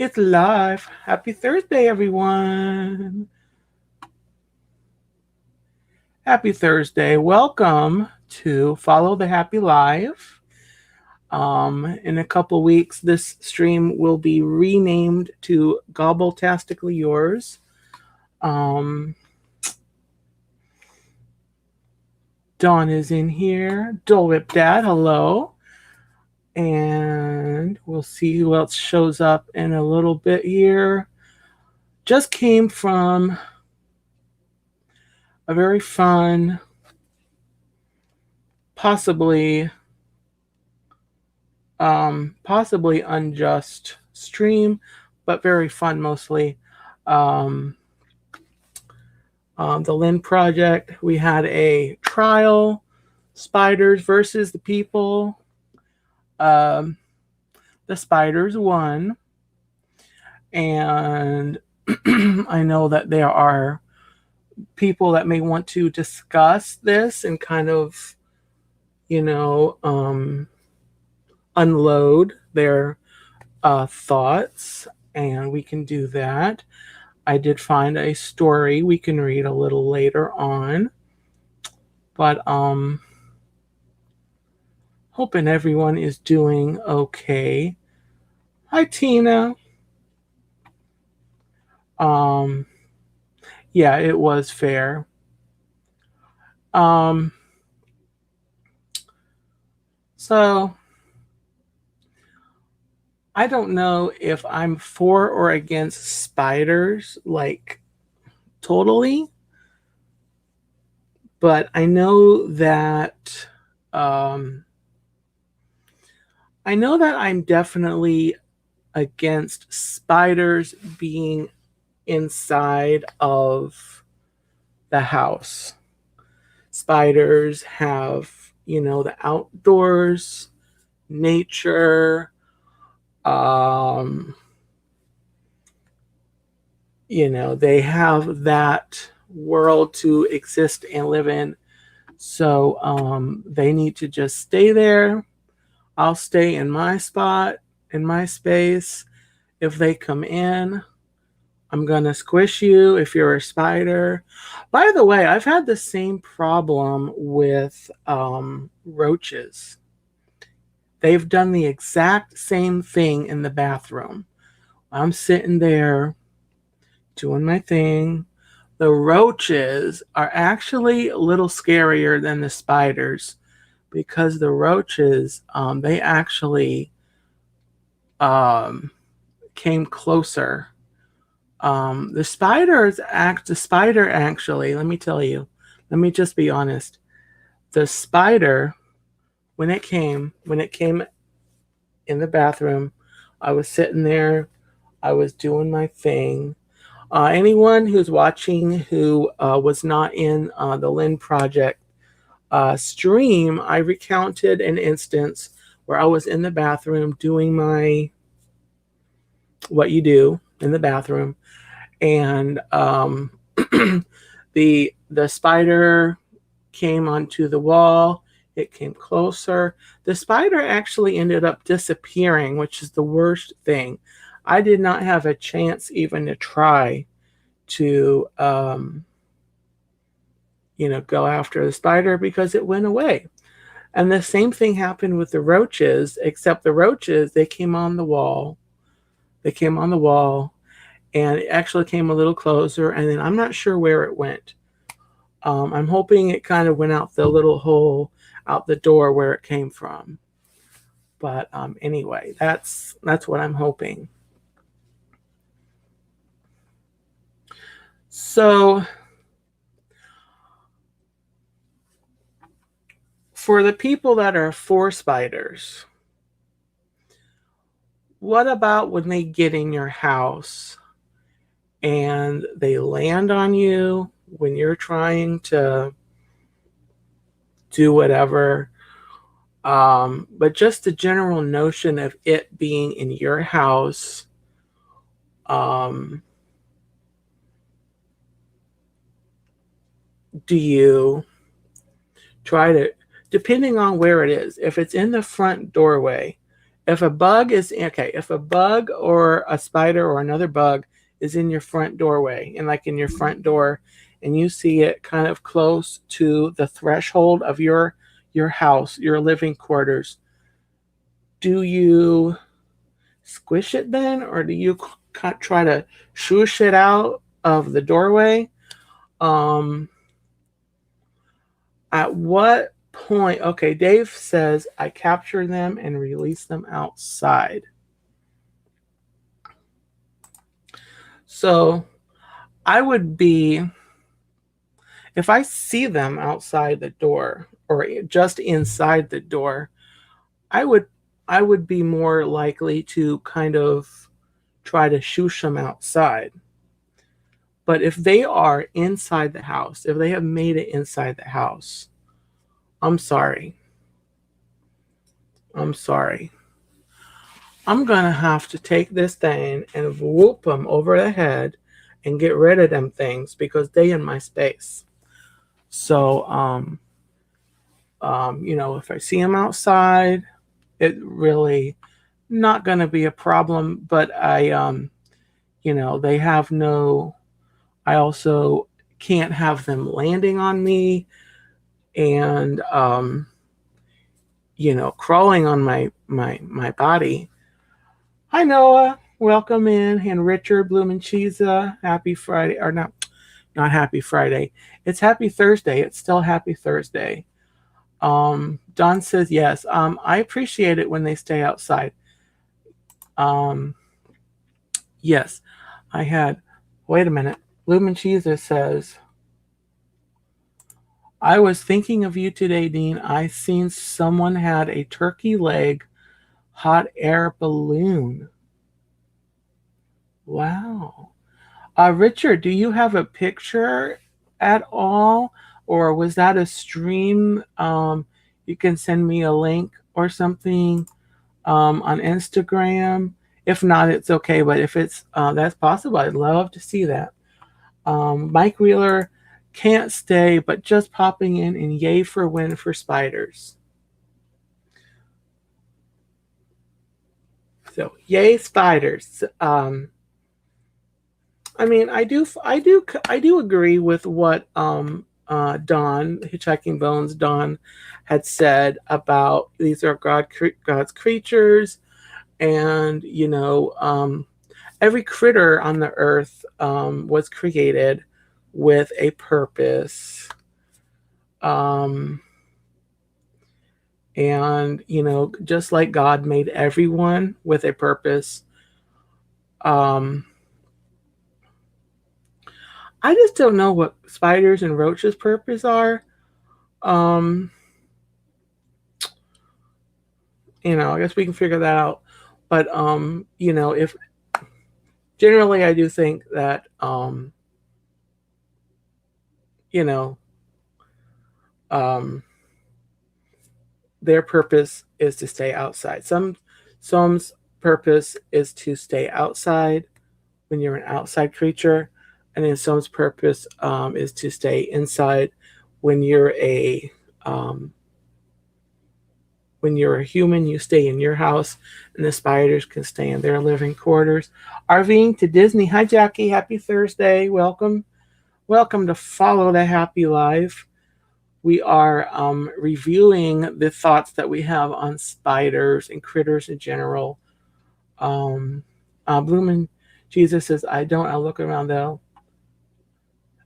It's live. Happy Thursday, everyone. Happy Thursday. Welcome to Follow the Happy Live. In a couple weeks, this stream will be renamed to Gobbletastically Yours. Um, Dawn is in here. Dole Whip Dad, hello. And we'll see who else shows up in a little bit here. Just came from a very fun, possibly unjust stream, but very fun mostly. Um, the Lynn Project, we had a trial, spiders versus the people. Um, the spiders won, and I know that there are people that may want to discuss this and kind of, unload their thoughts, and we can do that. I did find a story we can read a little later on, but hoping everyone is doing okay. Hi, Tina. Um, yeah, it was fair. Um, so I don't know if I'm for or against spiders, like totally, but um, I know that I'm definitely against spiders being inside of the house. Spiders have, the outdoors, nature, they have that world to exist and live in. So they need to just stay there. I'll stay in my spot, in my space. If they come in, I'm going to squish you if you're a spider. By the way, I've had the same problem with roaches. They've done the exact same thing in the bathroom. I'm sitting there doing my thing. The roaches are actually a little scarier than the spiders because the roaches, they actually came closer. The spider actually, let me tell you, let me just be honest. The spider, when it came in the bathroom, I was sitting there, I was doing my thing. Anyone who's watching who was not in the Lynn Project stream, I recounted an instance where I was in the bathroom doing what you do in the bathroom, and the spider came onto the wall. It came closer. The spider actually ended up disappearing, which is the worst thing. I did not have a chance even to try to go after the spider because it went away. And the same thing happened with the roaches, except the roaches, they came on the wall. They came on the wall, and it actually came a little closer, and then I'm not sure where it went. I'm hoping it kind of went out the little hole out the door where it came from. But anyway, that's what I'm hoping. So for the people that are for spiders, what about when they get in your house and they land on you when you're trying to do whatever? But just the general notion of it being in your house, do you try to, depending on where it is, if it's in the front doorway, If a bug is okay, if a bug or a spider or another bug is in your front doorway and like in your front door, and you see it kind of close to the threshold of your house, your living quarters, do you squish it then, or do you try to swoosh it out of the doorway? Um, at what point? Okay, Dave says I capture them and release them outside. So I would be, if I see them outside the door or just inside the door, I would I would be more likely to kind of try to shoosh them outside. But if they are inside the house, if they have made it inside the house, I'm sorry. I'm sorry. I'm going to have to take this thing and whoop them over the head and get rid of them things because they in my space. So, if I see them outside, it really not going to be a problem. But they have no. I also can't have them landing on me and crawling on my body. Hi Noah, welcome in, and Richard Blumencheese, happy Friday, or not happy Friday. It's happy Thursday. It's still happy Thursday. Don says yes. I appreciate it when they stay outside. Yes, I had. Wait a minute. Blumencheese says, I was thinking of you today, Dean. I seen someone had a turkey leg hot air balloon. Wow. Richard, do you have a picture at all? Or was that a stream? You can send me a link or something on Instagram. If not, it's okay. But if it's that's possible, I'd love to see that. Mike Wheeler can't stay, but just popping in and yay for win for spiders. So yay spiders. I mean, I do agree with what Don Hitchhiking Bones Don had said about these are God's creatures, and every critter on the earth was created with a purpose. And just like God made everyone with a purpose. I just don't know what spiders and roaches' purpose are. I guess we can figure that out. But if generally I do think that their purpose is to stay outside. Some's purpose is to stay outside when you're an outside creature, and then some's purpose is to stay inside when you're a human. You stay in your house, and the spiders can stay in their living quarters. RVing to Disney. Hi, Jackie. Happy Thursday. Welcome to Follow the Happy Life. We are reviewing the thoughts that we have on spiders and critters in general. Bloomin' Jesus says, I'll look around though.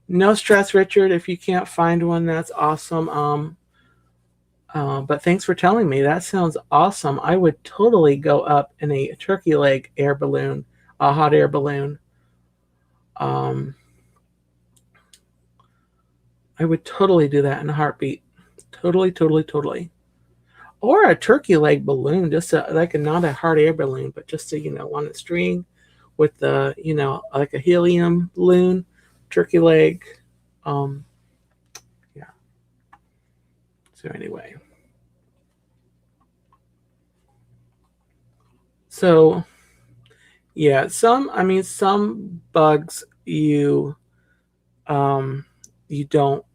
No stress, Richard. If you can't find one, that's awesome. But thanks for telling me. That sounds awesome. I would totally go up in a turkey leg air balloon, a hot air balloon. I would totally do that in a heartbeat. Totally. Or a turkey leg balloon, just not a hot air balloon, but just on a string with the, like a helium balloon, turkey leg. Yeah. So anyway. So yeah, some bugs you don't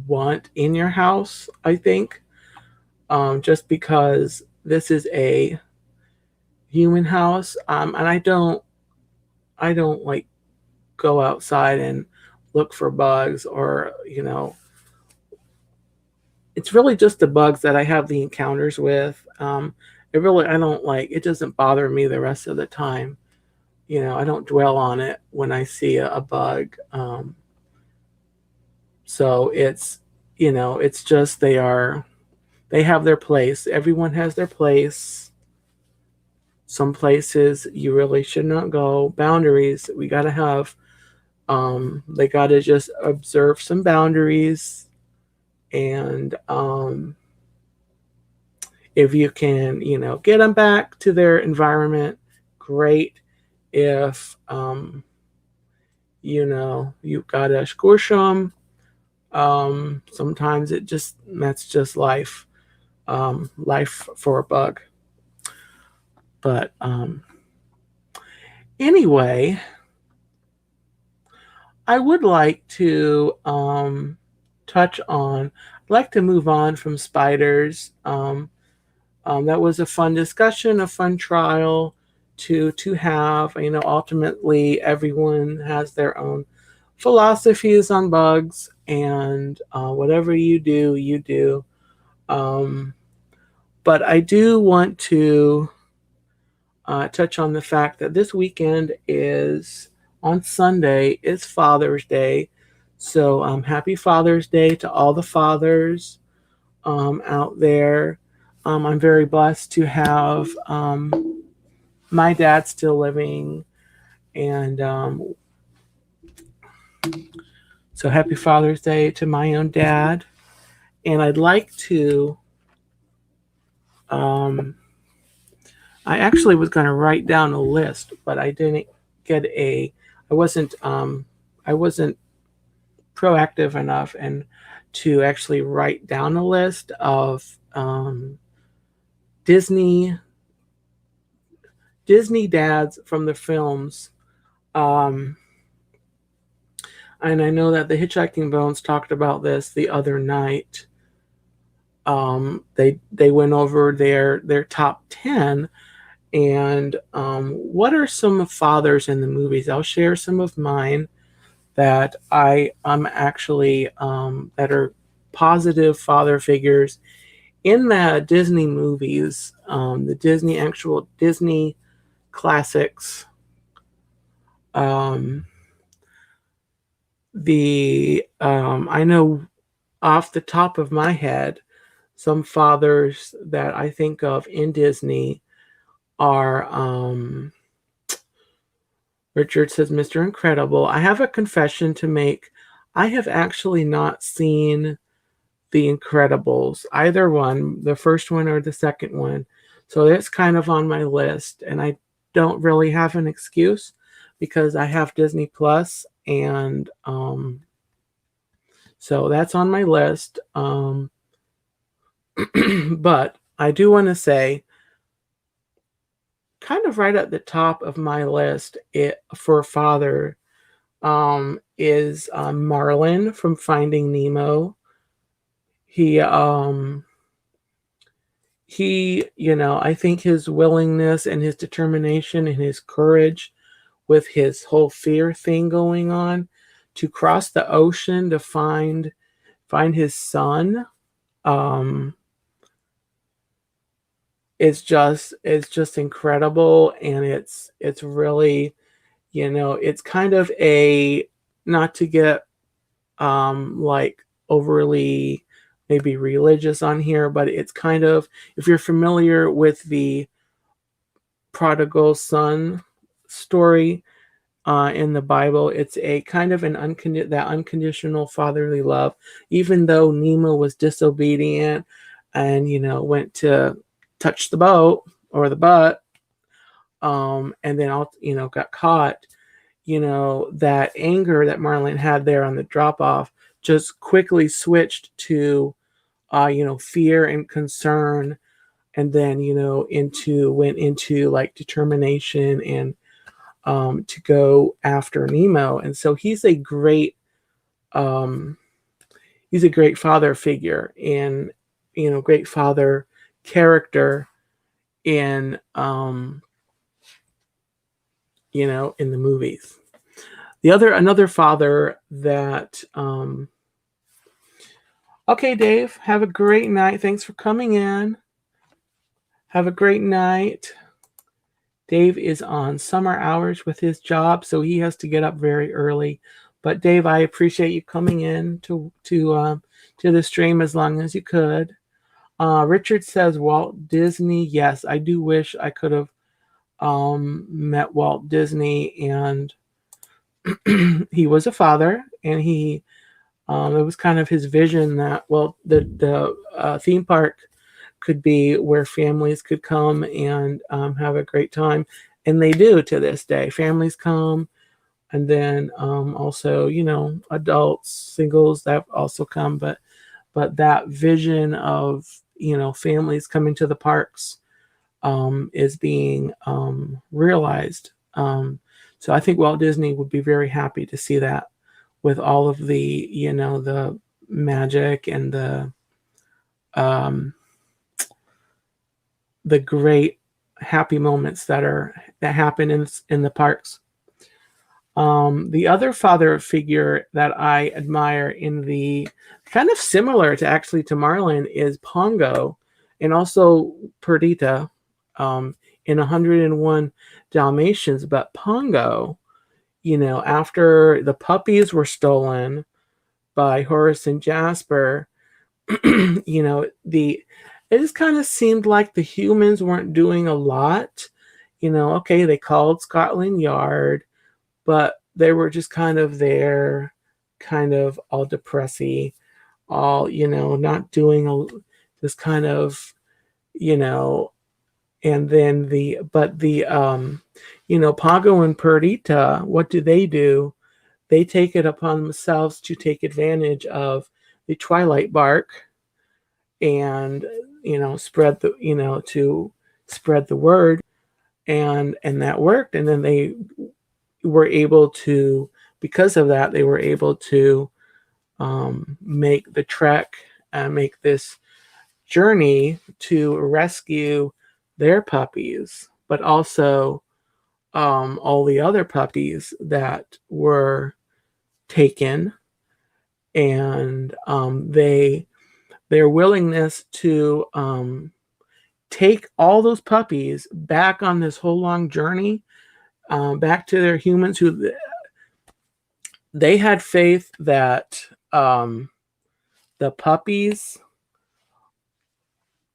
want in your house, I think. Just because this is a human house. And I don't like go outside and look for bugs, or it's really just the bugs that I have the encounters with. I don't like, it doesn't bother me the rest of the time. I don't dwell on it when I see a bug. So it's just they have their place. Everyone has their place. Some places you really should not go. Boundaries we got to have. They got to just observe some boundaries, and if you can, get them back to their environment, great. If you gotta squish them, sometimes that's just life. Life for a bug. But anyway, I would like to touch on. I'd like to move on from spiders. That was a fun discussion, a fun trial to have. Ultimately, everyone has their own philosophies on bugs, and whatever you do, you do. But I do want to touch on the fact that this weekend on Sunday is Father's Day. So happy Father's Day to all the fathers out there. I'm very blessed to have my dad still living, and so happy Father's Day to my own dad. And I'd like to I actually was going to write down a list, but I didn't get I wasn't proactive enough and to actually write down a list of Disney dads from the films. And I know that the Hitchhiking Bones talked about this the other night. They went over their top 10, and what are some fathers in the movies? I'll share some of mine that I'm actually that are positive father figures in the Disney movies, the Disney classics. I know off the top of my head, some fathers that I think of in Disney are Richard says, Mr. Incredible. I have a confession to make. I have actually not seen The Incredibles, either one, the first one or the second one. So that's kind of on my list, and I don't really have an excuse because I have Disney Plus, and so that's on my list. But I do want to say, kind of right at the top of my list for father is Marlin from Finding Nemo. He I think his willingness and his determination and his courage with his whole fear thing going on to cross the ocean to find his son it's just incredible. And it's really, it's kind of a, not to get like overly maybe religious on here, but it's kind of, if you're familiar with the prodigal son story in the Bible, it's a kind of that unconditional fatherly love, even though Nemo was disobedient and went to touch the boat or the butt, and then got caught. That anger that Marlin had there on the drop off just quickly switched to fear and concern, and then went into like determination and to go after Nemo. And so he's a great father figure, and great father character in in the movies. Another father that okay, Dave, have a great night. Thanks for coming in. Have a great night. Dave is on summer hours with his job, so he has to get up very early. But Dave, I appreciate you coming in to the stream as long as you could. Richard says Walt Disney. Yes, I do wish I could have met Walt Disney, and he was a father, and it was kind of his vision that the theme park could be where families could come and have a great time, and they do to this day. Families come, and then also adults, singles that also come, but that vision of families coming to the parks is being realized. So I think Walt Disney would be very happy to see that, with all of the the magic and the great happy moments that happen in the parks. The other father figure that I admire, in the kind of similar to Marlin, is Pongo, and also Perdita in 101 Dalmatians. But Pongo, after the puppies were stolen by Horace and Jasper, it just kind of seemed like the humans weren't doing a lot. Okay, they called Scotland Yard, but they were just kind of there, kind of all depressy, all, not doing this kind of, and then Pongo and Perdita, what do? They take it upon themselves to take advantage of the Twilight Bark and, spread the word, and that worked. And then they were able to, because of that, they were able to make the trek and make this journey to rescue their puppies, but also all the other puppies that were taken, and their willingness to take all those puppies back on this whole long journey, back to their humans, who they had faith that the puppies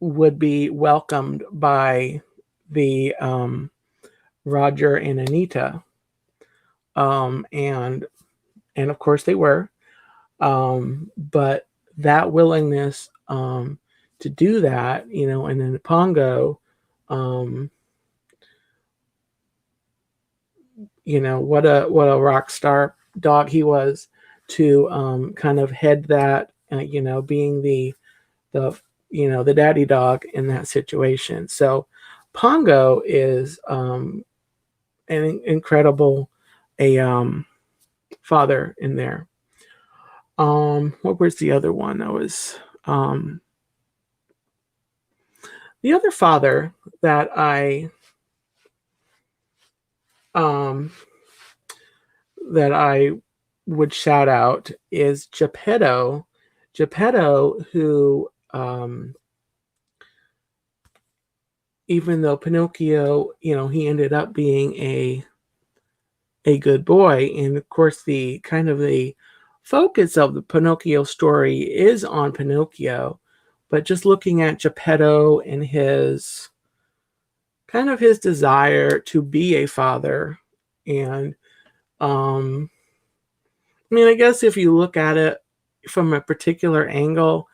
would be welcomed by the Roger and Anita, and of course they were, but that willingness to do that, and then Pongo, what a rock star dog he was to kind of head that, being the daddy dog in that situation. So Pongo is an incredible father in there. What was the other one? That was the other father that I would shout out is Geppetto. Geppetto, who even though Pinocchio, he ended up being a good boy, and of course the kind of the focus of the Pinocchio story is on Pinocchio, but just looking at Geppetto and his desire to be a father, and I guess if you look at it from a particular angle,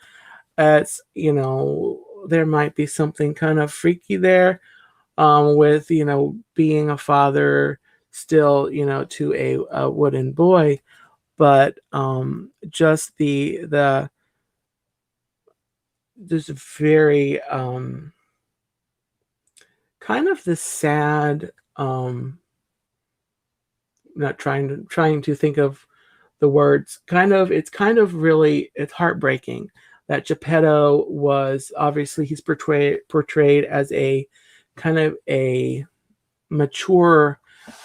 it's there might be something kind of freaky there, with being a father still, to a wooden boy, but just the just very kind of the sad, not trying to think of the words, it's heartbreaking that Geppetto was, obviously he's portrayed as a kind of a mature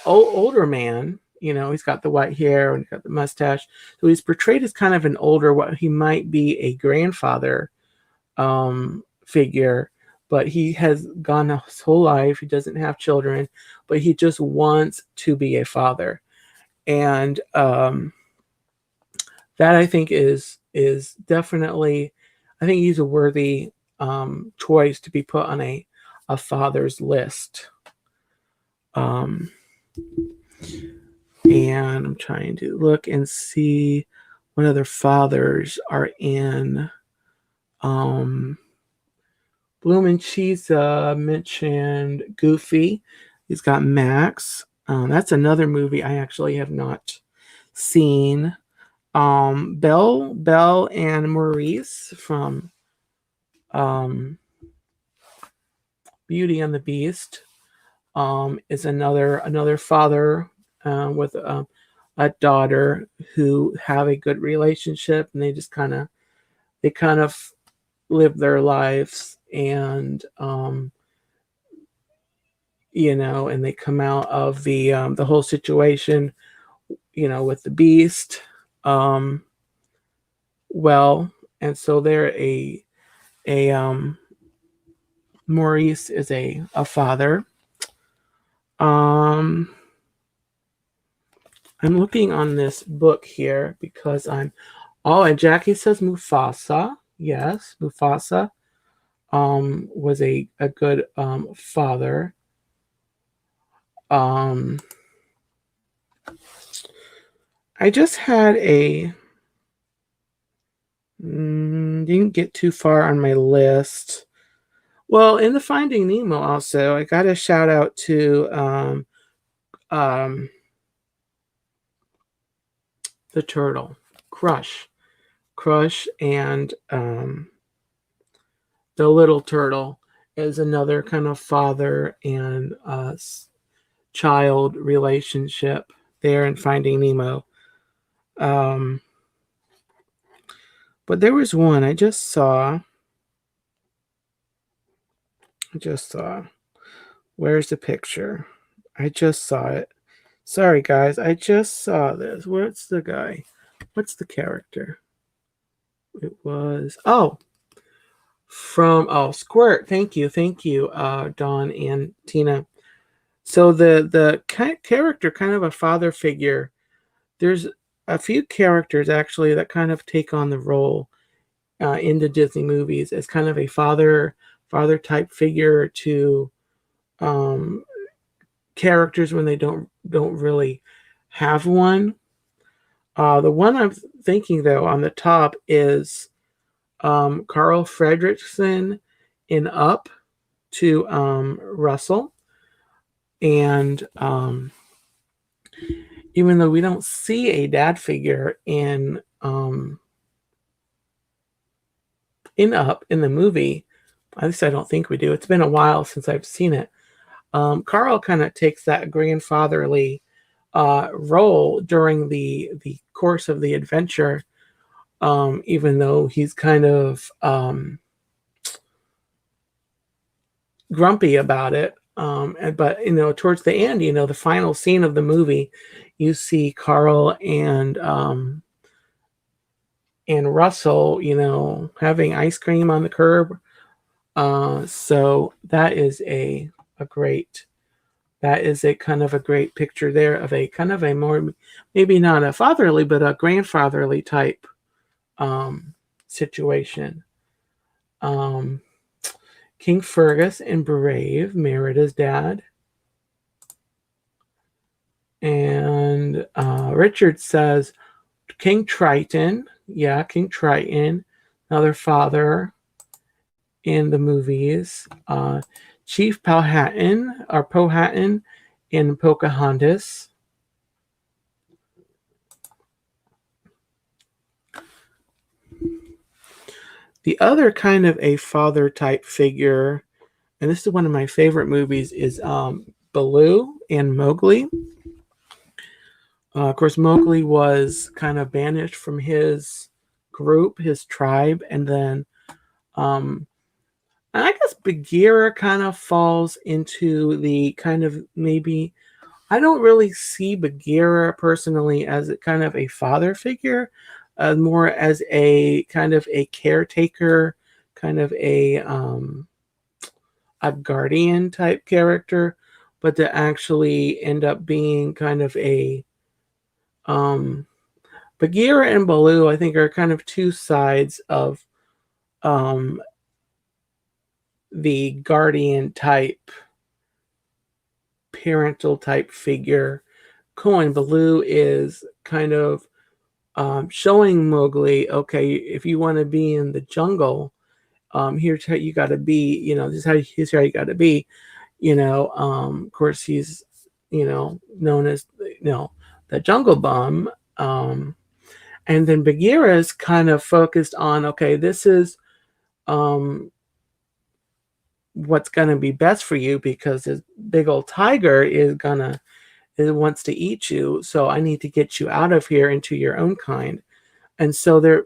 older man. He's got the white hair and he's got the mustache. So he's portrayed as kind of an older, what he might be a grandfather figure, but he has gone his whole life. He doesn't have children, but he just wants to be a father. And that I think is definitely, I think he's a worthy choice to be put on a father's list. And I'm trying to look and see what other fathers are in. Bloom and Cheese mentioned Goofy. He's got Max. That's another movie I actually have not seen. Belle and Maurice from Beauty and the Beast is another father with a daughter who have a good relationship, and they just kind of live their lives, and and they come out of the whole situation with the Beast well, and so they're a Maurice is a father. I'm looking on this book here because and Jackie says Mufasa. Yes, Mufasa was a good father. I just had didn't get too far on my list. Well, in the Finding Nemo also, I got a shout out to the turtle, Crush, and the little turtle is another kind of father and child relationship there in Finding Nemo. But there was one I just saw. Where's the picture? I just saw it. Sorry, guys. I just saw this. What's the guy? What's the character? It was... from Squirt. Thank you, Dawn and Tina. So the character, kind of a father figure. There's a few characters actually that kind of take on the role in the Disney movies as kind of a father type figure to characters when they don't really have one. The one I'm thinking though on the top is Carl Fredricksen in Up to Russell, and even though we don't see a dad figure in Up in the movie, at least I don't think we do. It's been a while since I've seen it. Carl kind of takes that grandfatherly role during the course of the adventure, even though he's kind of grumpy about it. But towards the end, the final scene of the movie, you see Carl and Russell, having ice cream on the curb. So that is a kind of a great picture there of a kind of a more, maybe not a fatherly, but a grandfatherly type situation. King Fergus in Brave, Merida's dad. And Richard says King Triton. Yeah, King Triton, another father in the movies. Chief Powhatan in Pocahontas. The other kind of a father type figure, and this is one of my favorite movies, is Baloo and Mowgli. Of course, Mowgli was kind of banished from his group, his tribe, and then And I guess Bagheera kind of falls into the kind of maybe I don't really see Bagheera personally as a kind of a father figure, more as a kind of a caretaker, kind of a guardian type character, but to actually end up being kind of a Bagheera and Baloo, I think, are kind of two sides of um, the guardian type, parental type figure. Coin Baloo is kind of showing Mowgli, okay, if you want to be in the jungle, here's how you got to be. Here's how you got to be. Of course, he's known as the Jungle Bum. And then Bagheera is kind of focused on, okay, this is um, what's going to be best for you because this big old tiger it wants to eat you. So I need to get you out of here into your own kind. And so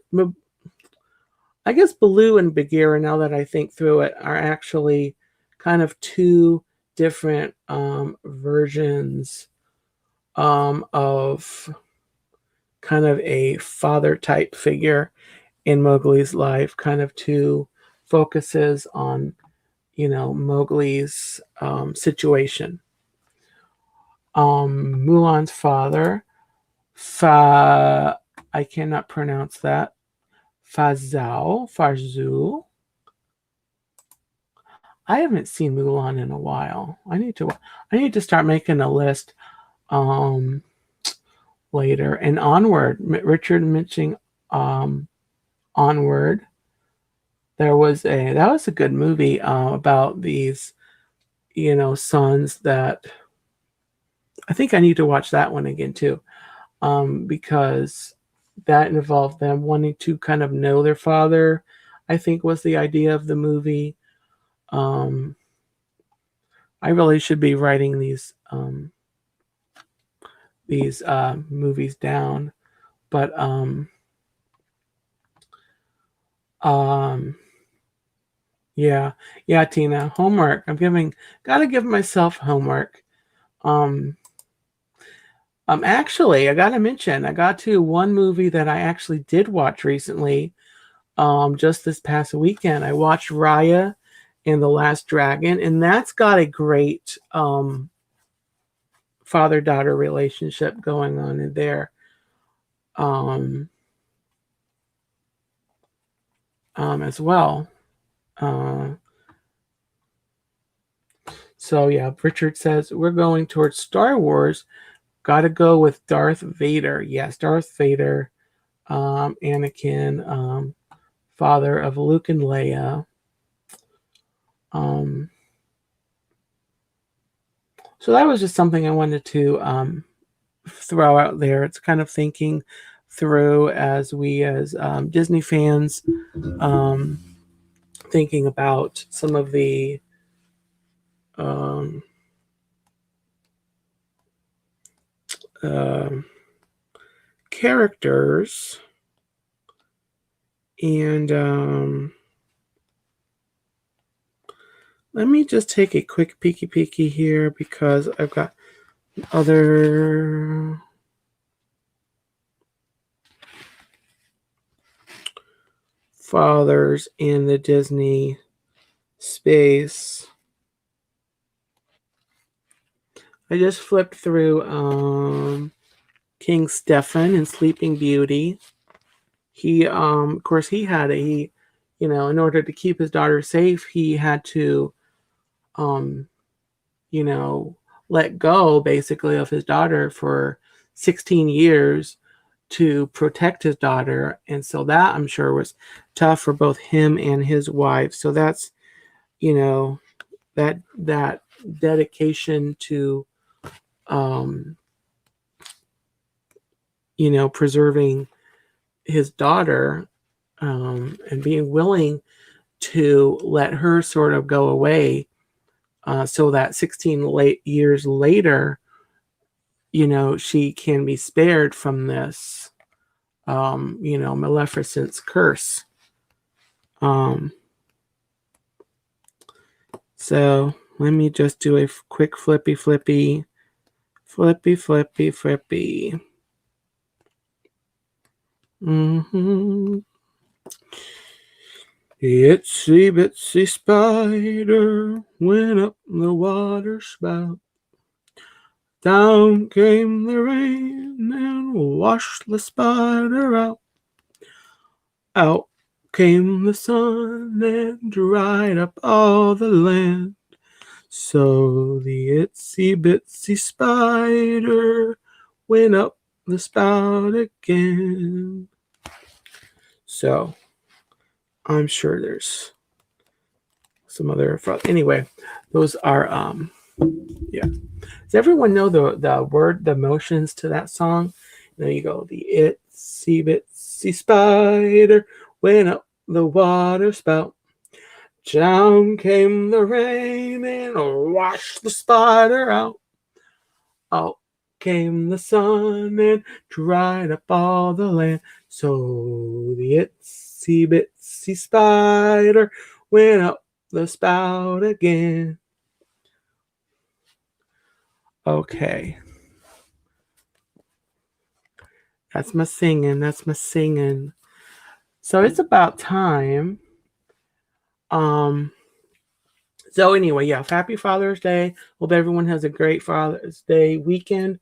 I guess Baloo and Bagheera, now that I think through it, are actually kind of two different versions of kind of a father type figure in Mowgli's life, kind of two focuses on, Mowgli's situation. Mulan's father, I cannot pronounce that. Farzul. I haven't seen Mulan in a while. I need to start making a list um later. And Onward, Richard mentioning Onward. That was a good movie about these, sons that I think I need to watch that one again too. Because that involved them wanting to kind of know their father, I think was the idea of the movie. Um, I really should be writing these movies down, but um, yeah, yeah, Tina, homework. Gotta give myself homework. Um, actually, I gotta mention, I got to one movie that I actually did watch recently. Just this past weekend, I watched Raya and the Last Dragon, and that's got a great father-daughter relationship going on in there. Um, as well. Uh, so yeah, Richard says we're going towards Star Wars. Got to go with Darth Vader. Yes, Darth Vader, Anakin, father of Luke and Leia. Um, so that was just something I wanted to throw out there. It's kind of thinking through as we as Disney fans um, thinking about some of the um, uh, characters and let me just take a quick peeky here because I've got other fathers in the Disney space. I just flipped through King Stefan and Sleeping Beauty. He of course he had in order to keep his daughter safe, he had to um you know let go basically of his daughter for 16 years to protect his daughter, and so that I'm sure was tough for both him and his wife. So that's that dedication to um preserving his daughter, and being willing to let her sort of go away, so that 16 years later, she can be spared from this, Maleficent's curse. Um, So let me just do a quick flippy. Mm-hmm. Itsy bitsy spider went up the water spout. Down came the rain and washed the spider out. Out came the sun and dried up all the land. So the itsy bitsy spider went up the spout again. So I'm sure there's some other anyway, those are yeah. Does everyone know the motions to that song? There you go. The itsy bitsy spider went up the water spout. Down came the rain and washed the spider out. Out came the sun and dried up all the land. So the itsy bitsy spider went up the spout again. Okay. That's my singing. So it's about time. So anyway, yeah, happy Father's Day. Hope everyone has a great Father's Day weekend.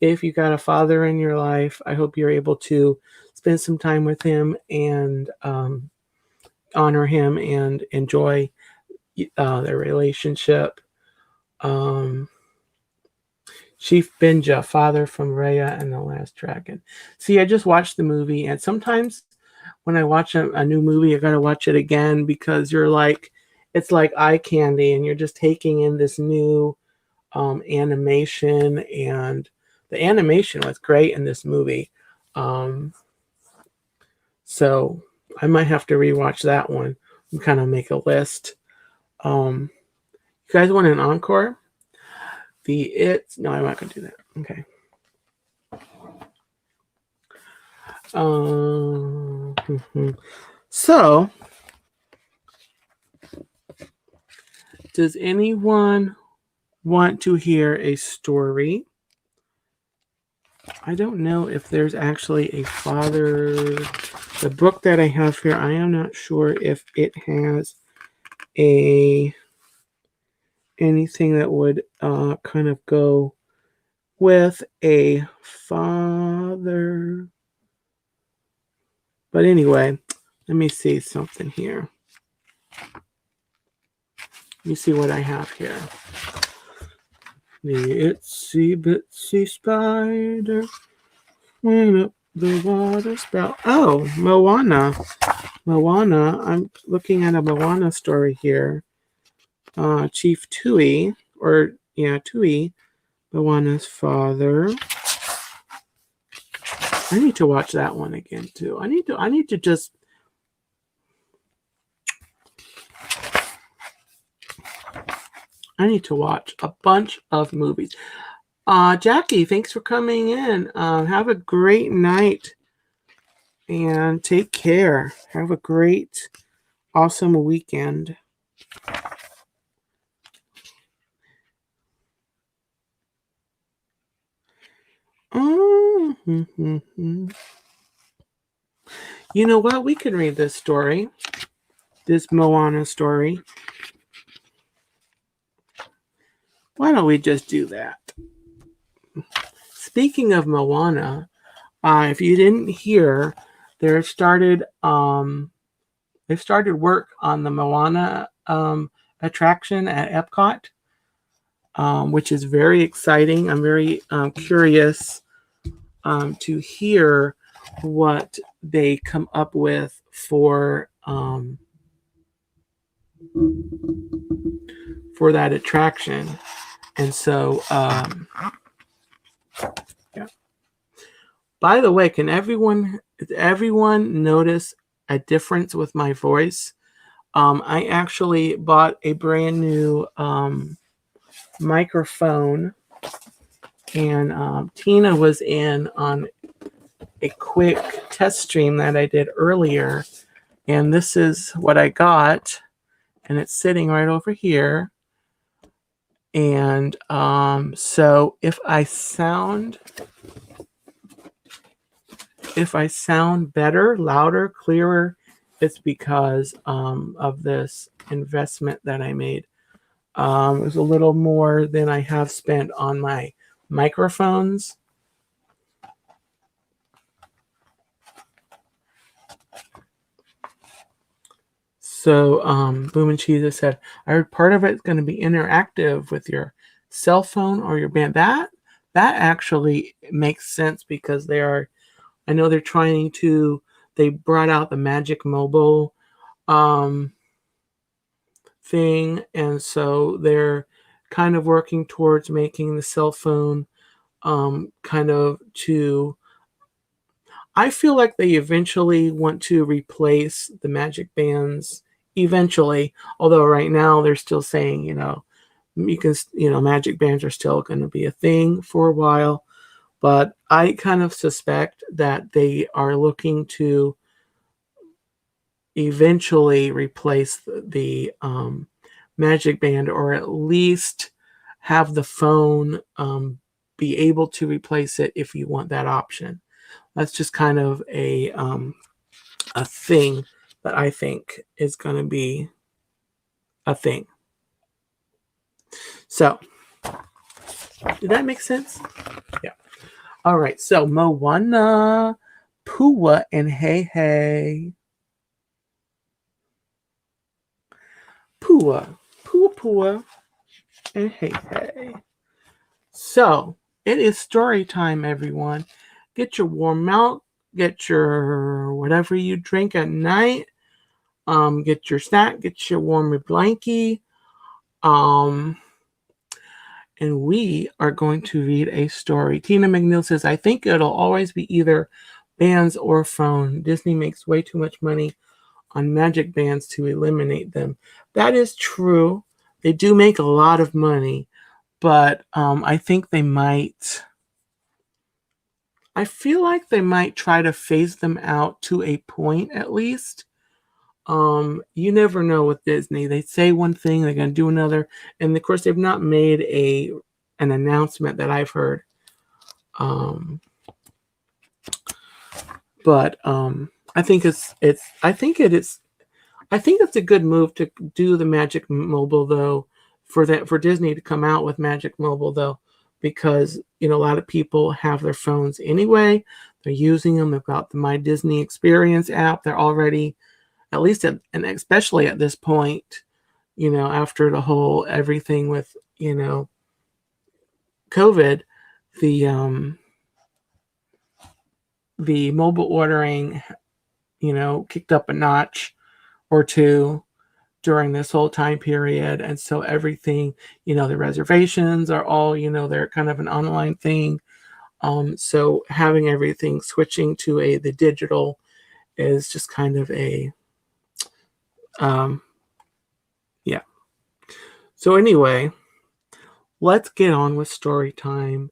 If you got a father in your life, I hope you're able to spend some time with him and honor him and enjoy their relationship. Chief Benja, father from Raya and the Last Dragon. See, I just watched the movie, and sometimes when I watch a new movie, I gotta watch it again because it's like eye candy, and you're just taking in this new animation, and the animation was great in this movie. So I might have to rewatch that one and kind of make a list. You guys want an encore? No, I'm not gonna do that. Okay. So, does anyone want to hear a story? I don't know if there's actually a father. The book that I have here, I am not sure if it has anything that would kind of go with a father. But anyway, let me see something here. Let me see what I have here. The itsy bitsy spider went up the water spout. Oh, Moana. I'm looking at a Moana story here. Chief Tui, Moana's father. I need to watch that one again too. I need to just watch a bunch of movies. Jackie, thanks for coming in. Have a great night and take care. Have a great, awesome weekend. You know what? We can read this story. This Moana story. Why don't we just do that? Speaking of Moana, if you didn't hear, they've started work on the Moana attraction at Epcot, which is very exciting. I'm very curious to hear what they come up with for that attraction. And so, yeah. By the way, can everyone notice a difference with my voice? I actually bought a brand new microphone, and Tina was in on a quick test stream that I did earlier, and this is what I got, and it's sitting right over here. And so if I sound better, louder, clearer, it's because of this investment that I made. It was a little more than I have spent on my microphones. So Boom and Cheese has said, I heard part of it's going to be interactive with your cell phone or your band. That actually makes sense because I know they're trying to, they brought out the Magic Mobile thing, and so they're kind of working towards making the cell phone kind of to, I feel like they eventually want to replace the Magic Bands eventually, although right now they're still saying, Magic Bands are still going to be a thing for a while, but I kind of suspect that they are looking to eventually replace the Magic Band, or at least have the phone be able to replace it if you want that option. That's just kind of a thing that I think is going to be a thing. So, did that make sense? Yeah. All right. So, Moana, Pua, and Hey Hey. Pua, Pua, and Hey Hey. So, it is story time, everyone. Get your warm milk, get your whatever you drink at night, get your snack, get your warm blankie, and we are going to read a story. Tina McNeil says, I think it'll always be either bands or phone. Disney makes way too much money on Magic Bands to eliminate them. That is true. They do make a lot of money, but I think they might, I feel like they might try to phase them out to a point at least. You never know with Disney. They say one thing, they're going to do another, and of course they've not made an announcement that I've heard. But I think it's a good move to do the Magic Mobile, though, for Disney to come out with Magic Mobile, though, because a lot of people have their phones anyway. They're using them. They've got the My Disney Experience app. They're already, at least and especially at this point, after the whole everything with COVID, the mobile ordering kicked up a notch or two during this whole time period. And so everything, the reservations are all, they're kind of an online thing. So having everything switching to the digital is just kind of a, yeah. So anyway, let's get on with story time,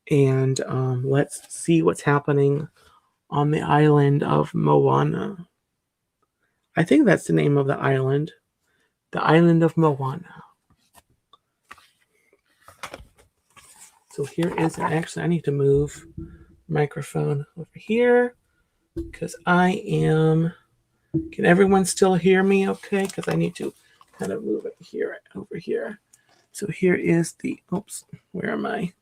and let's see what's happening on the island of Moana. I think that's the name of the island of Moana. So here is, actually I need to move microphone over here because can everyone still hear me okay? Because I need to kind of move it over here. So here is oops, where am I?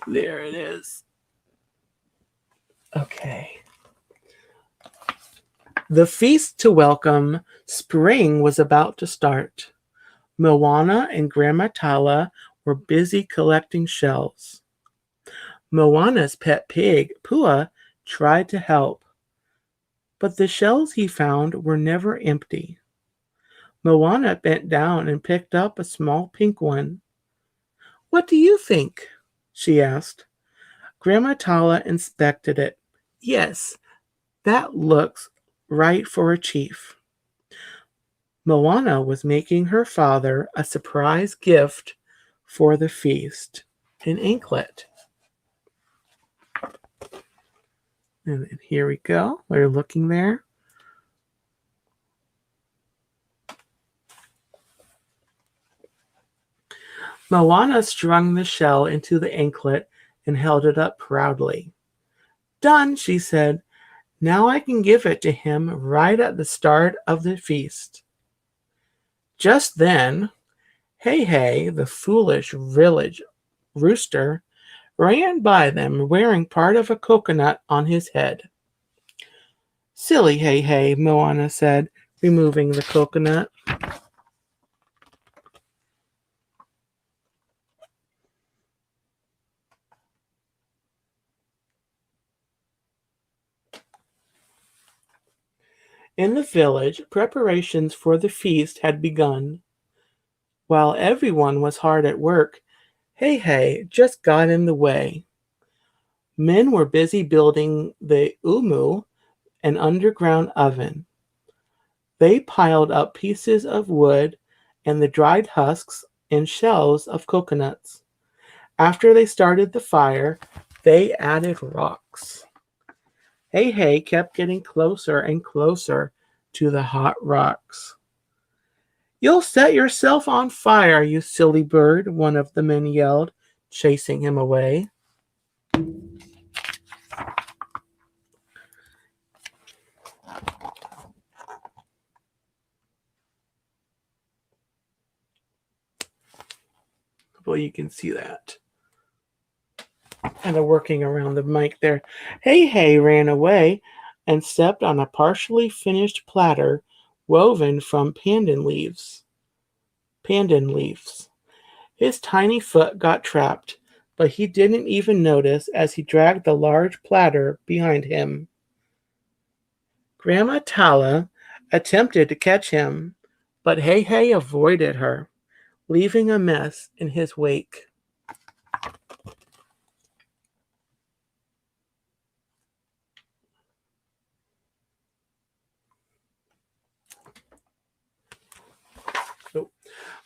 There it is. Okay. The feast to welcome spring was about to start. Moana and Grandma Tala were busy collecting shells. Moana's pet pig, Pua, tried to help, but the shells he found were never empty. Moana bent down and picked up a small pink one. What do you think? She asked. Grandma Tala inspected it. Yes, that looks right for a chief. Moana was making her father a surprise gift for the feast, an anklet. And here we go. We're looking there. Moana strung the shell into the anklet and held it up proudly. Done, she said. Now I can give it to him right at the start of the feast. Just then, Hey, the foolish village rooster, ran by them wearing part of a coconut on his head. Silly Hey, Moana said, removing the coconut. In the village, preparations for the feast had begun. While everyone was hard at work, Hey just got in the way. Men were busy building the umu, an underground oven. They piled up pieces of wood and the dried husks and shells of coconuts. After they started the fire, they added rocks. Hey kept getting closer and closer to the hot rocks. You'll set yourself on fire, you silly bird, one of the men yelled, chasing him away. Well, you can see that. Kind of working around the mic there. Hey ran away and stepped on a partially finished platter woven from pandan leaves. His tiny foot got trapped, but he didn't even notice as he dragged the large platter behind him. Grandma Tala attempted to catch him, but Hey avoided her, leaving a mess in his wake.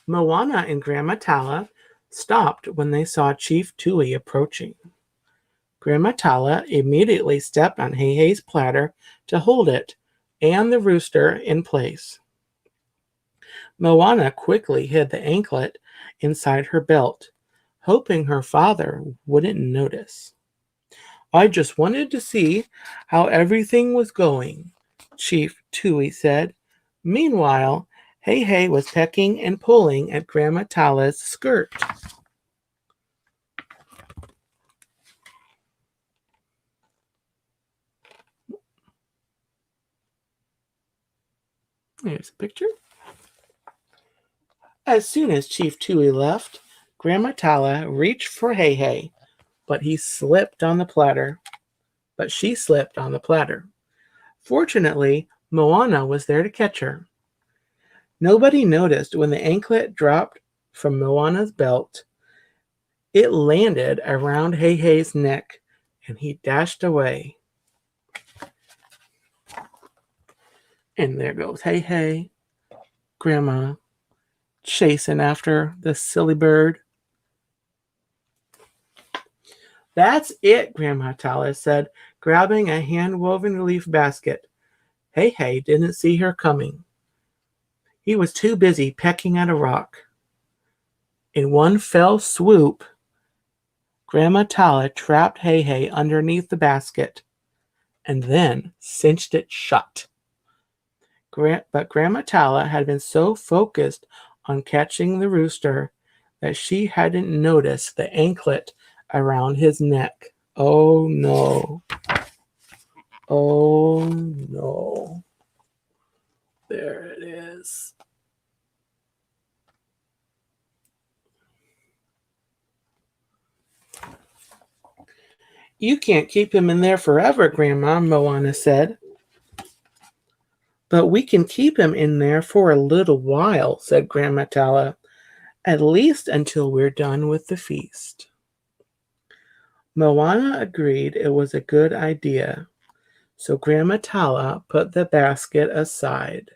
Moana and Grandma Tala stopped when they saw Chief Tui approaching. Grandma Tala immediately stepped on Hey's platter to hold it and the rooster in place. Moana quickly hid the anklet inside her belt, hoping her father wouldn't notice. I just wanted to see how everything was going, Chief Tui said. Meanwhile, Hey was pecking and pulling at Grandma Tala's skirt. Here's a picture. As soon as Chief Tui left, Grandma Tala reached for Hey, but she slipped on the platter. Fortunately, Moana was there to catch her. Nobody noticed when the anklet dropped from Moana's belt. It landed around Hey's neck, and he dashed away. And there goes Hey, Grandma, chasing after the silly bird. That's it, Grandma Tala said, grabbing a hand-woven leaf basket. Hey didn't see her coming. He was too busy pecking at a rock. In one fell swoop, Grandma Tala trapped Hey underneath the basket and then cinched it shut. But Grandma Tala had been so focused on catching the rooster that she hadn't noticed the anklet around his neck. Oh no. Oh no. There it is. You can't keep him in there forever, Grandma, Moana said. But we can keep him in there for a little while, said Grandma Tala, at least until we're done with the feast. Moana agreed it was a good idea, so Grandma Tala put the basket aside.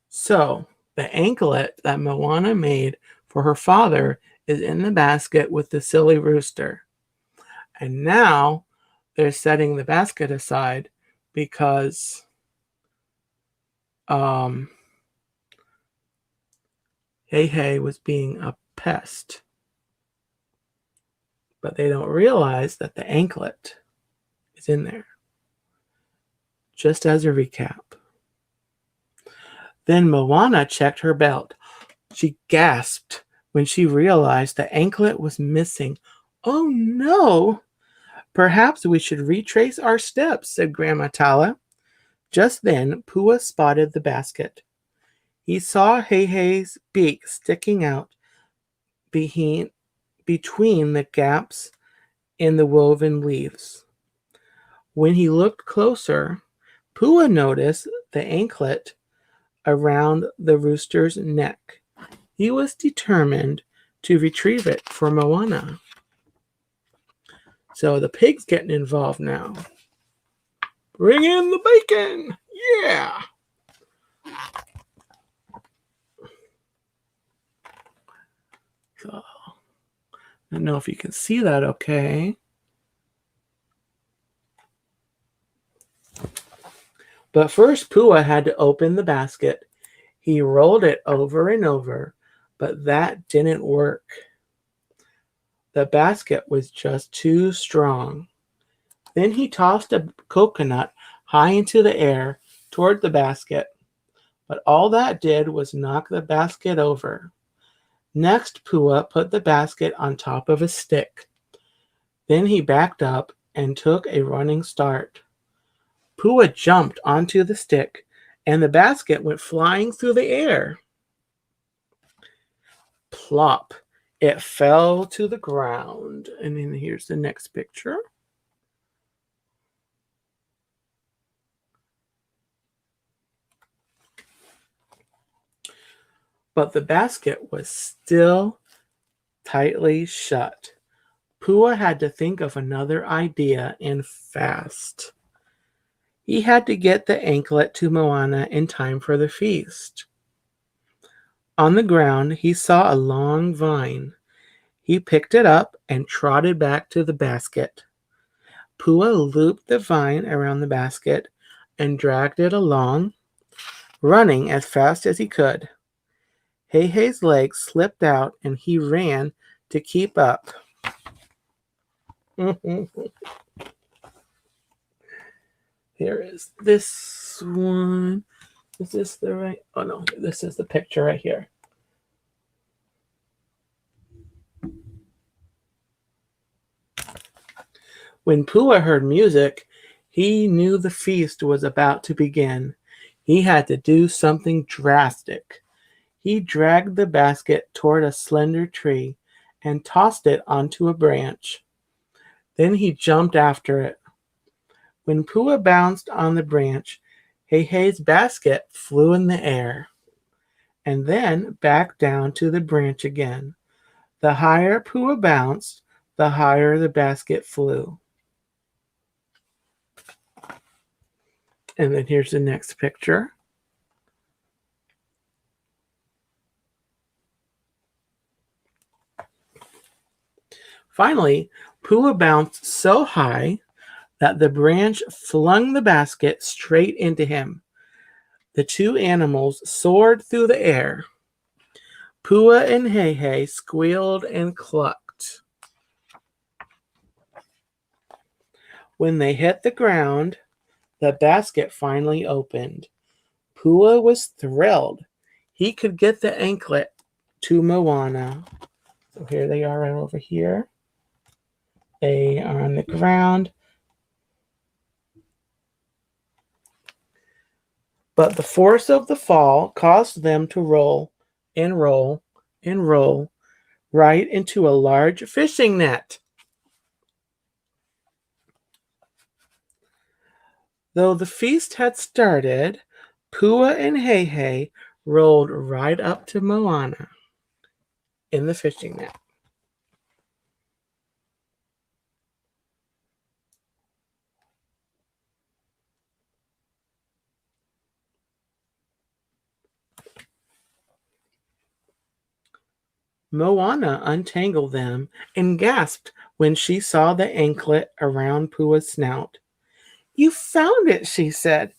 So, the anklet that Moana made for her father is in the basket with the silly rooster. And now they're setting the basket aside because Hei was being a pest. But they don't realize that the anklet is in there. Just as a recap. Then Moana checked her belt. She gasped when she realized the anklet was missing. Oh no! Perhaps we should retrace our steps, said Grandma Tala. Just then, Pua spotted the basket. He saw Hei-Hei's beak sticking out between the gaps in the woven leaves. When he looked closer, Pua noticed the anklet around the rooster's neck. He was determined to retrieve it for Moana. So the pig's getting involved now. Bring in the bacon! Yeah! So, I don't know if you can see that okay. But first, Pua had to open the basket. He rolled it over and over, but that didn't work. The basket was just too strong. Then he tossed a coconut high into the air toward the basket, but all that did was knock the basket over. Next, Pua put the basket on top of a stick. Then he backed up and took a running start. Pua jumped onto the stick, and the basket went flying through the air. Plop! It fell to the ground. And then here's the next picture. But the basket was still tightly shut. Pua had to think of another idea, and fast. He had to get the anklet to Moana in time for the feast. On the ground, he saw a long vine. He picked it up and trotted back to the basket. Pua looped the vine around the basket and dragged it along, running as fast as he could. Hei-Hei's legs slipped out and he ran to keep up. Here is this one. Is this the right? Oh no, this is the picture right here. When Pua heard music, he knew the feast was about to begin. He had to do something drastic. He dragged the basket toward a slender tree and tossed it onto a branch. Then he jumped after it. When Pua bounced on the branch, Hei-Hei's basket flew in the air and then back down to the branch again. The higher Pua bounced, the higher the basket flew. And then here's the next picture. Finally, Pua bounced so high that the branch flung the basket straight into him. The two animals soared through the air. Pua and Hei-Hei squealed and clucked. When they hit the ground, the basket finally opened. Pua was thrilled. He could get the anklet to Moana. So here they are right over here. They are on the ground. But the force of the fall caused them to roll and roll and roll right into a large fishing net. Though the feast had started, Pua and Hei-Hei rolled right up to Moana in the fishing net. Moana untangled them and gasped when she saw the anklet around Pua's snout. "You found it," she said,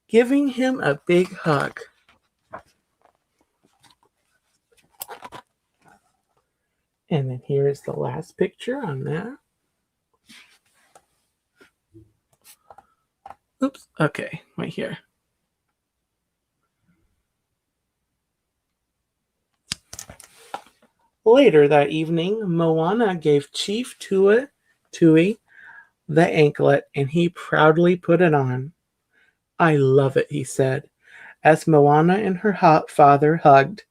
giving him a big hug. And then here's the last picture on that. Oops. Okay, right here. Later that evening, Moana gave Chief Tui the anklet, and he proudly put it on. I love it, he said. As Moana and her father hugged,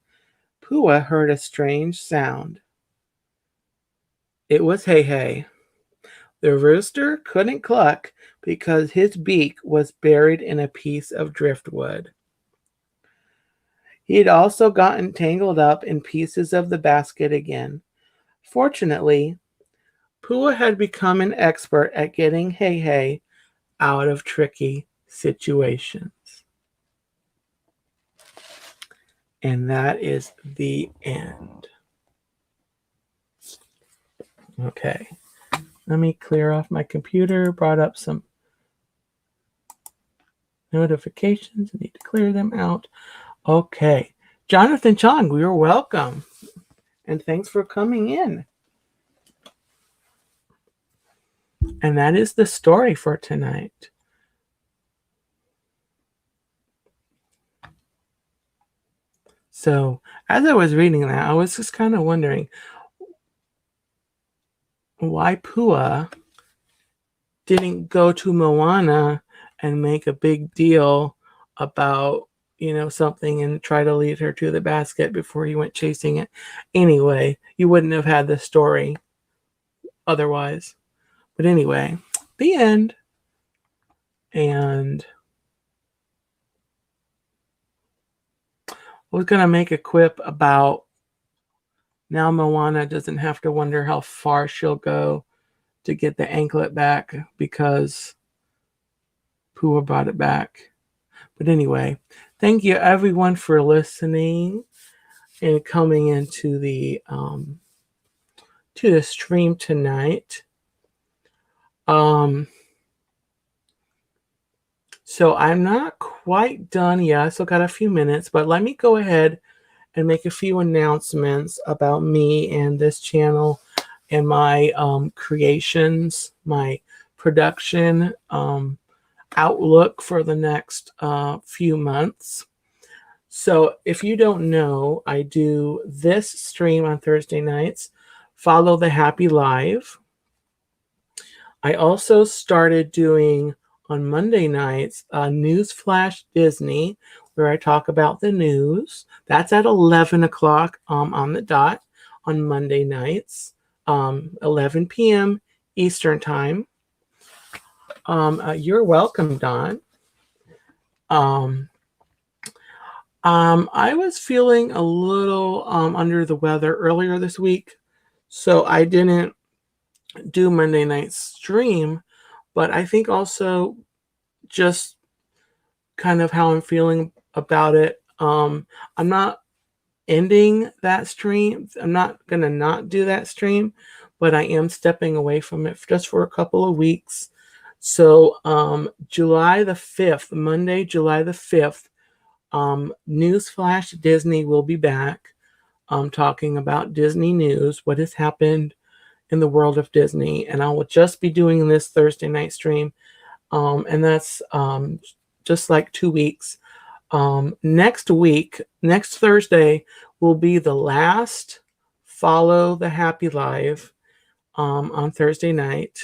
Pua heard a strange sound. It was Heihei. The rooster couldn't cluck because his beak was buried in a piece of driftwood. He'd also gotten tangled up in pieces of the basket again. Fortunately, Pua had become an expert at getting Heihei out of tricky situations. And that is the end. Okay. Let me clear off my computer. Brought up some notifications. I need to clear them out. Okay. Jonathan Chong, you're welcome. And thanks for coming in. And that is the story for tonight. So, as I was reading that, I was just kind of wondering why Pua didn't go to Moana and make a big deal about, something and try to lead her to the basket before he went chasing it. Anyway, you wouldn't have had this story otherwise. But anyway, the end. And I was going to make a quip about now Moana doesn't have to wonder how far she'll go to get the anklet back because Pua brought it back. But anyway, thank you everyone for listening and coming into the stream tonight. So I'm not quite done yet. I still got a few minutes, but let me go ahead and make a few announcements about me and this channel and my creations, my production outlook for the next few months. So if you don't know, I do this stream on Thursday nights, Follow the Happy Live. I also started doing on Monday nights Newsflash Disney, where I talk about the news. That's at 11 o'clock on the dot on Monday nights, 11 p.m. Eastern Time. You're welcome, Don. I was feeling a little under the weather earlier this week, so I didn't do Monday night stream, but I think also just kind of how I'm feeling about it. I'm not ending that stream. I'm not going to not do that stream, but I am stepping away from it just for a couple of weeks. So July the 5th, Monday, July the 5th, Newsflash Disney will be back talking about Disney news, what has happened in the world of Disney. And I will just be doing this Thursday night stream. And that's just like 2 weeks. Next week, next Thursday, will be the last Follow the Happy Live on Thursday night.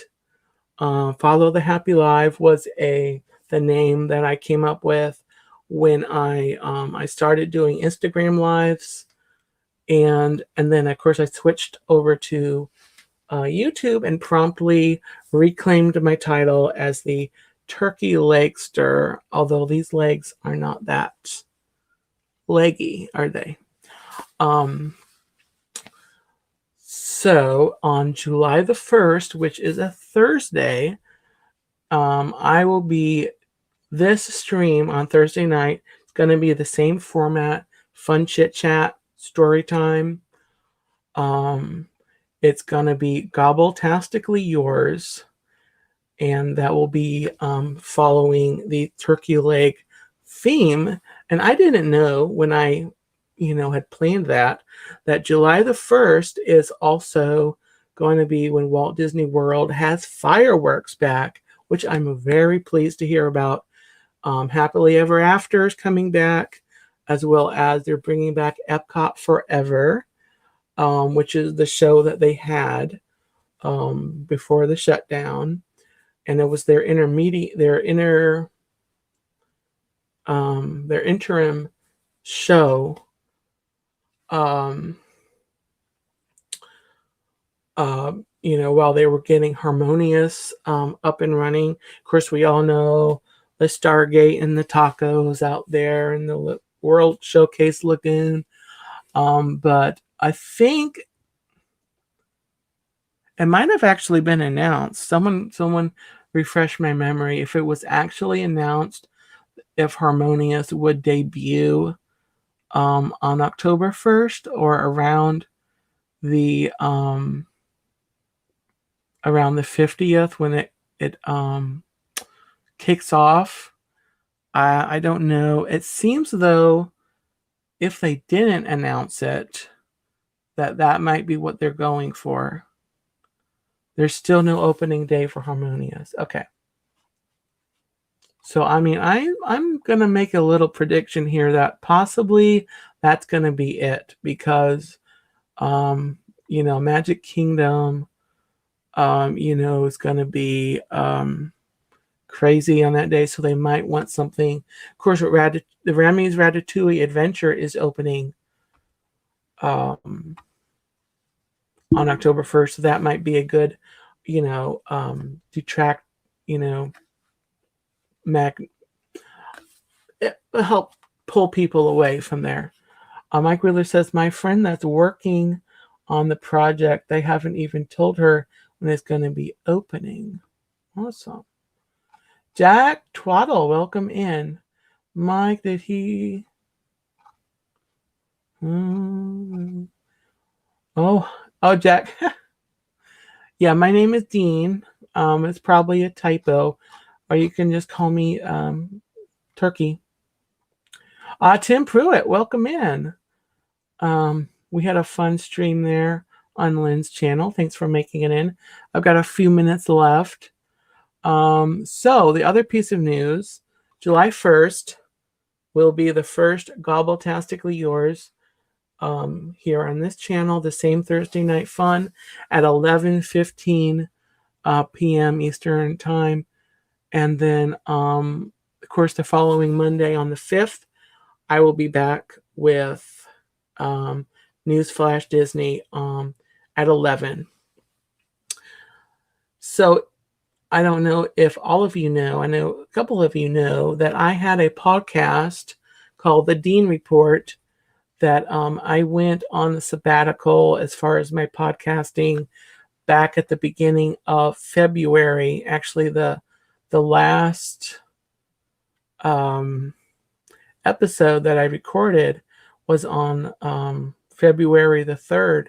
Follow the Happy Live was the name that I came up with when I started doing Instagram lives, and then of course I switched over to YouTube and promptly reclaimed my title as the Turkey Leg Stir, although these legs are not that leggy, are they? So on July the 1st, which is a Thursday, I will be this stream on Thursday night. It's going to be the same format, fun chit chat, story time. It's going to be Gobble-tastically Yours, and that will be following the turkey leg theme. And I didn't know when I had planned that July the 1st is also going to be when Walt Disney World has fireworks back, which I'm very pleased to hear about. Happily Ever After is coming back, as well as they're bringing back Epcot Forever, which is the show that they had before the shutdown, and it was their interim show. While they were getting Harmonious up and running. Of course, we all know the Stargate and the tacos out there in the World Showcase Lagoon. But I think it might have actually been announced. Someone refresh my memory if it was actually announced if Harmonious would debut on October 1st or around the 50th when it kicks off. I don't know. It seems though if they didn't announce it, that might be what they're going for. There's still no opening day for Harmonious. Okay. So I mean, I'm gonna make a little prediction here that possibly that's gonna be it because Magic Kingdom is gonna be crazy on that day, so they might want something. Of course, the Remy's Ratatouille Adventure is opening on October 1st, so that might be a good, detract, help pull people away from there. Mike Wheeler says, my friend that's working on the project, they haven't even told her when it's going to be opening. Awesome. Jack Twaddle, welcome in. Mike, did he... Oh, Jack. Yeah, my name is Dean. It's probably a typo, or you can just call me Turkey. Tim Pruitt, welcome in. We had a fun stream there on Lynn's channel. Thanks for making it in. I've got a few minutes left. So the other piece of news, July 1st will be the first Gobbletastically Yours here on this channel, the same Thursday Night Fun at 11:15 p.m. Eastern Time. And then, of course, the following Monday on the 5th, I will be back with Newsflash Disney at 11. So I don't know if all of you know, I know a couple of you know that I had a podcast called The Dean Report that I went on the sabbatical as far as my podcasting back at the beginning of February. Actually, the last episode that I recorded was on February the 3rd.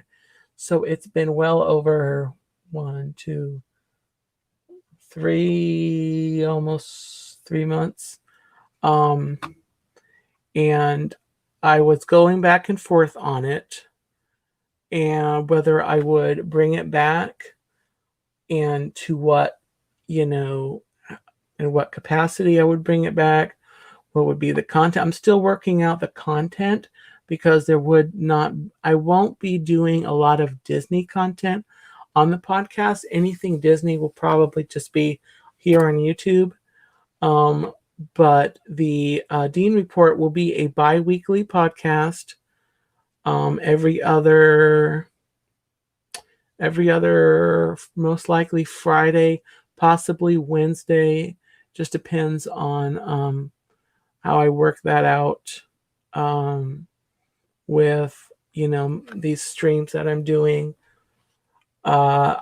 So it's been well over almost 3 months. And I was going back and forth on it and whether I would bring it back and to what, in what capacity I would bring it back, what would be the content. I'm still working out the content because I won't be doing a lot of Disney content on the podcast. Anything Disney will probably just be here on YouTube. But the Dean Report will be a bi-weekly podcast every other most likely Friday, possibly Wednesday. Just depends on how I work that out with these streams that I'm doing. I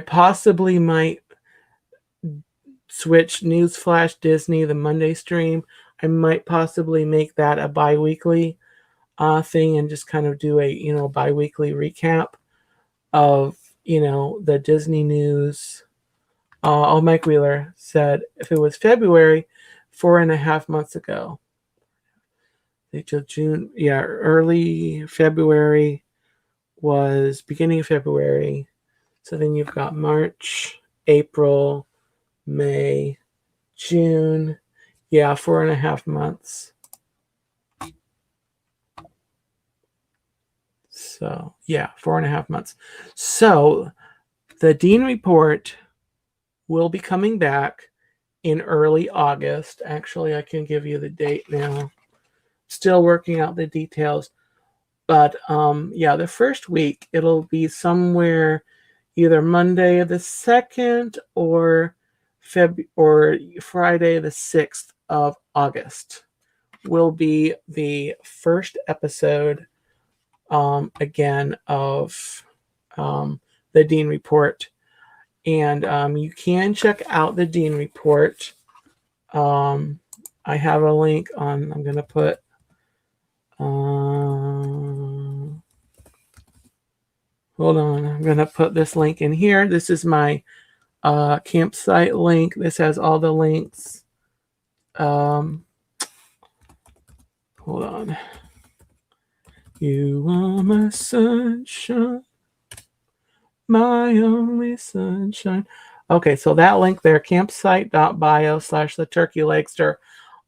possibly might switch Newsflash Disney, the Monday stream. I might possibly make that a bi-weekly thing and just kind of do a bi-weekly recap of the Disney news. Mike Wheeler said if it was February, 4.5 months ago. till June. Yeah, early February was beginning of February. So then you've got March, April, May, June. Yeah, 4.5 months. So yeah, 4.5 months. So the Dean Report will be coming back in early August. Actually, I can give you the date now. Still working out the details. But yeah, the first week it'll be somewhere either Monday the 2nd or Friday the 6th of August will be the first episode again of the Dean Report. And you can check out the Dean Report. I have a link on, I'm going to put, hold on, I'm going to put this link in here. This is my campsite link. This has all the links. Hold on. You are my sunshine, my only sunshine. Okay, so that link there, campsite.bio/the Turkey Legster.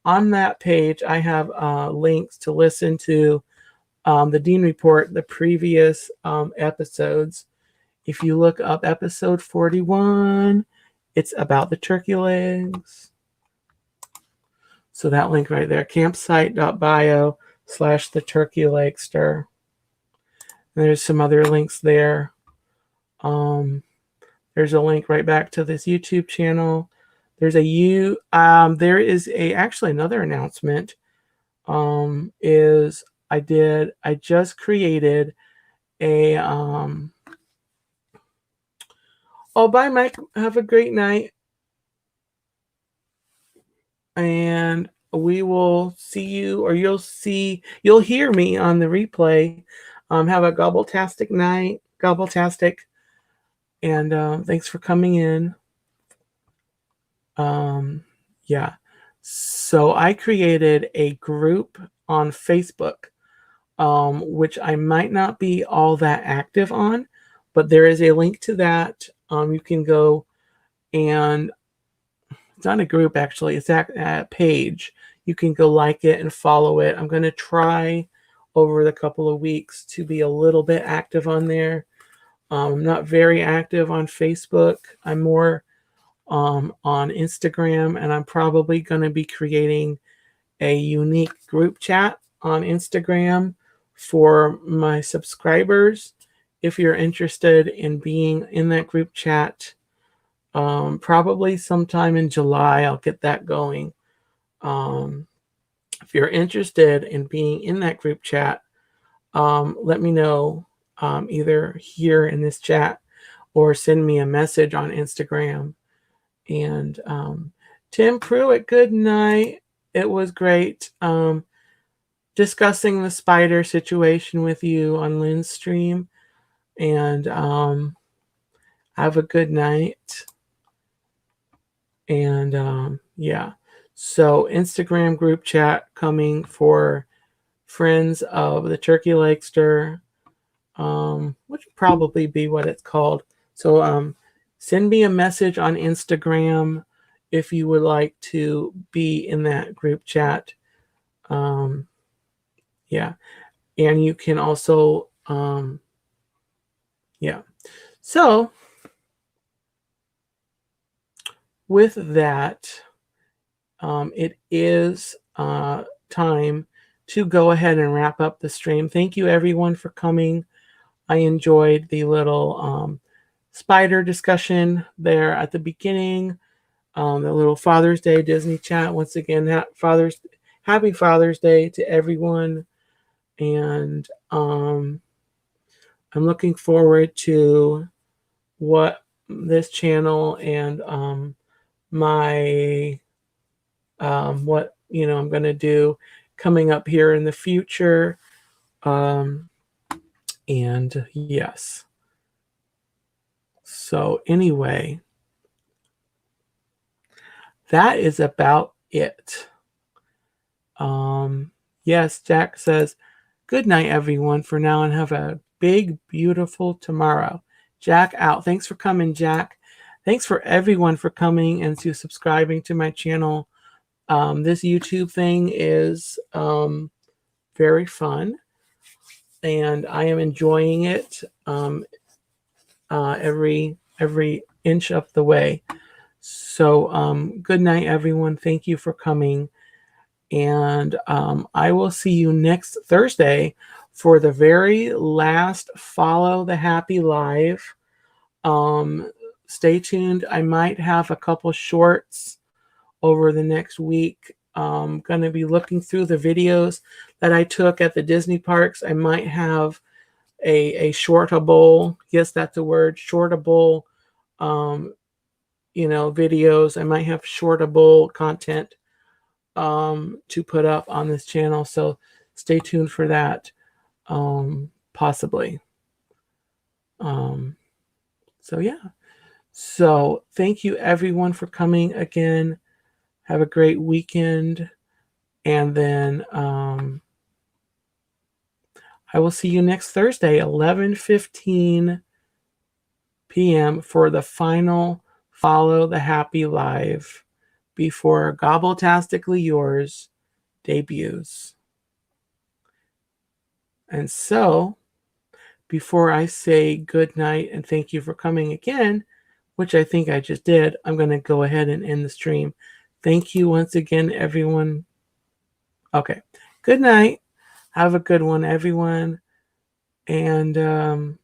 On that page, I have links to listen to the Dean Report, the previous episodes. If you look up episode 41, it's about the turkey legs. So that link right there, campsite.bio/the Turkey Legster. And there's some other links there. There's a link right back to this YouTube channel. There is actually another announcement. I just created a oh, bye Mike, have a great night, and we will see you, or you'll hear me on the replay. Have a gobble-tastic night, gobble-tastic, and thanks for coming in. Yeah, so I created a group on Facebook, which I might not be all that active on, but there is a link to that. You can go, and it's not a group actually, it's a page. You can go like it and follow it. I'm going to try over the couple of weeks to be a little bit active on there. I'm not very active on Facebook. I'm more on Instagram, and I'm probably going to be creating a unique group chat on Instagram for my subscribers. If you're interested in being in that group chat, probably sometime in July, I'll get that going. If you're interested in being in that group chat, let me know either here in this chat or send me a message on Instagram. And Tim Pruitt, good night. It was great discussing the spider situation with you on Lynn's stream. And have a good night. And yeah, so Instagram group chat coming for friends of the Turkey Legster, which would probably be what it's called. So send me a message on Instagram if you would like to be in that group chat. Yeah, and you can also yeah. So with that, it is time to go ahead and wrap up the stream. Thank you everyone for coming. I enjoyed the little spider discussion there at the beginning. The little Father's Day Disney chat. Once again, happy Father's Day to everyone. And I'm looking forward to what this channel and my what I'm going to do coming up here in the future. And yes. So anyway, that is about it. Yes, Jack says, good night, everyone, for now, and have a big, beautiful tomorrow. Jack out. Thanks for coming, Jack. Thanks for everyone for coming and to subscribing to my channel. This YouTube thing is very fun, and I am enjoying it every inch of the way. So good night, everyone. Thank you for coming. And I will see you next Thursday for the very last Follow the Happy Live. Stay tuned. I might have a couple shorts over the next week. I'm going to be looking through the videos that I took at the Disney parks. I might have a shortable, yes, that's a word, shortable, videos. I might have shortable content to put up on this channel. So stay tuned for that, possibly. So yeah. So thank you everyone for coming again. Have a great weekend. And then I will see you next Thursday, 11:15 p.m. for the final Follow the Happy Live before Gobbletastically Yours debuts. And so, before I say good night and thank you for coming again, which I think I just did, I'm going to go ahead and end the stream. Thank you once again, everyone. Okay. Good night. Have a good one, everyone. And